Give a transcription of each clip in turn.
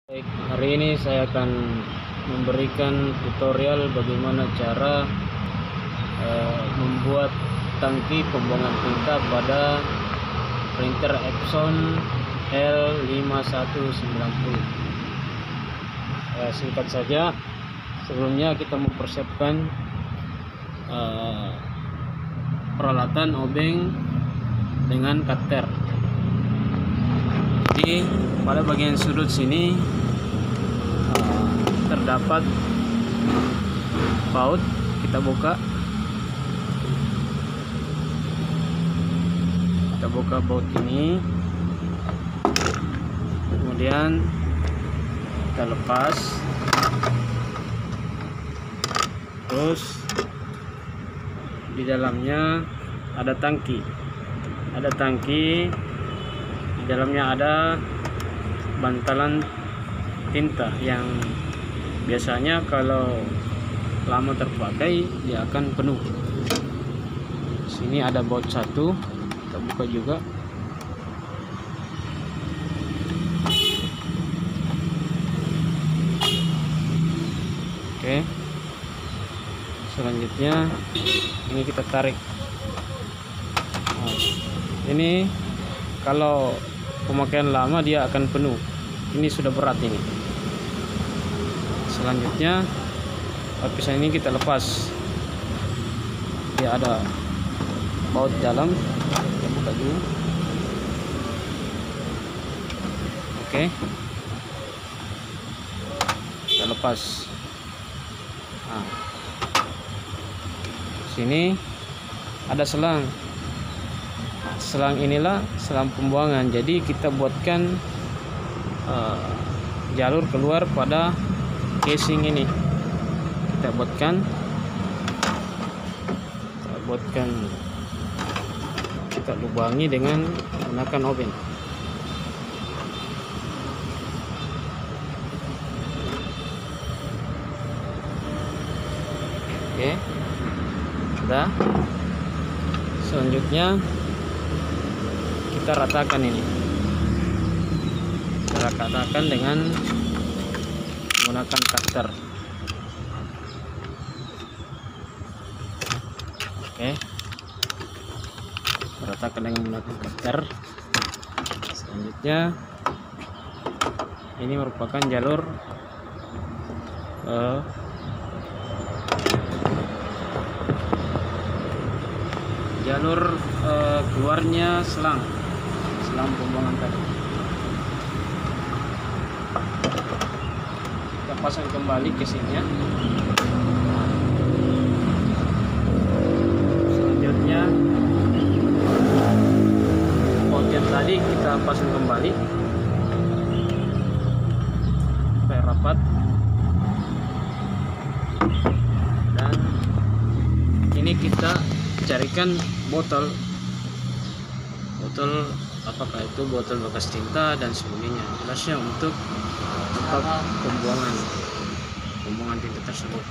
Baik, hari ini saya akan memberikan tutorial bagaimana cara membuat tangki pembuangan tinta pada printer Epson L5190. Singkat saja, sebelumnya kita mempersiapkan peralatan obeng dengan cutter. Jadi pada bagian sudut sini terdapat baut. Kita buka baut ini, kemudian kita lepas, terus di dalamnya ada tangki, di dalamnya ada bantalan tinta yang biasanya kalau lama terpakai dia akan penuh. Sini ada baut satu, kita buka juga. Oke, selanjutnya ini kita tarik. Nah, ini kalau pemakaian lama dia akan penuh. Ini sudah berat ini. Selanjutnya lapisan ini kita lepas. Dia ada baut dalam, kita buka dulu. Oke, kita lepas. Nah, sini ada selang. Selang inilah selang pembuangan. Jadi kita buatkan jalur keluar pada casing ini. Kita lubangi dengan menggunakan obeng. Oke, sudah. Selanjutnya kita ratakan ini. Kita ratakan dengan menggunakan cutter. Oke, ratakan dengan menggunakan cutter. Selanjutnya ini merupakan jalur keluarnya selang pembuangan tadi. Kita pasang kembali casingnya. Selanjutnya bagian tadi kita pasang kembali supaya rapat. Dan ini kita carikan botol, apakah itu botol bekas tinta dan sebagainya, jelasnya untuk tempat pembuangan tinta tersebut.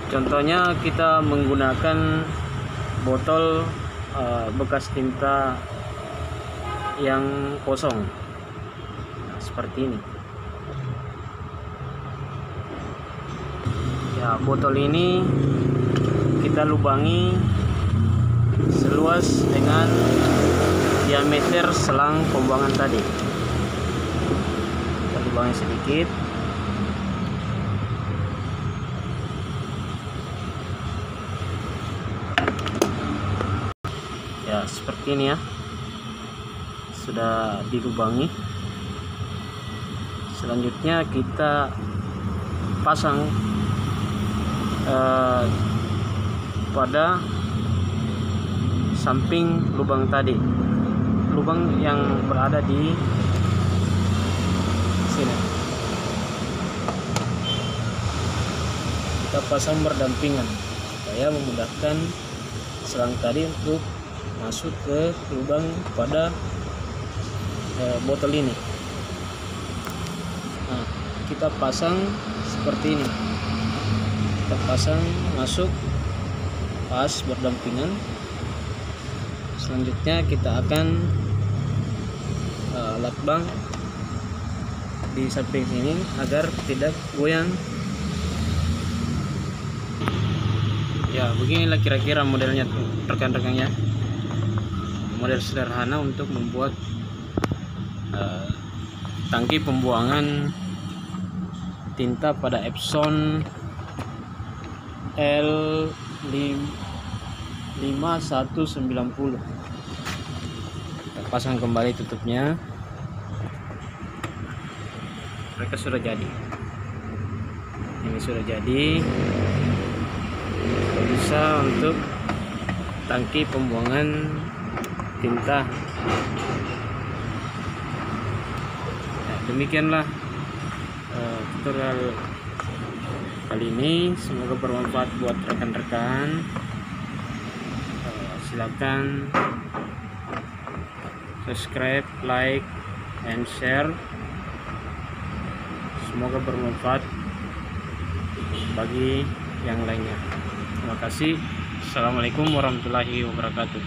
Contohnya kita menggunakan botol bekas tinta yang kosong, nah, seperti ini. Ya, botol ini kita lubangi seluas dengan diameter selang pembuangan tadi. Kita lubangi sedikit. Ya, seperti ini ya. Sudah dilubangi. Selanjutnya kita pasang pada samping lubang tadi, lubang yang berada di sini. Kita pasang berdampingan supaya memudahkan selang tadi untuk masuk ke lubang pada botol ini. Nah, kita pasang seperti ini. Kita pasang masuk pas berdampingan. Selanjutnya kita akan lakbang di samping sini agar tidak goyang. Ya, beginilah kira-kira modelnya rekan-rekannya. Model sederhana untuk membuat tangki pembuangan tinta pada Epson L5190. Kita pasang kembali tutupnya. Mereka sudah jadi. Ini sudah jadi. Bisa untuk tangki pembuangan tinta. Nah, demikianlah tutorial kali ini. Semoga bermanfaat buat rekan-rekan. Silakan subscribe, like, and share. Semoga bermanfaat bagi yang lainnya. Terima kasih. Assalamualaikum warahmatullahi wabarakatuh.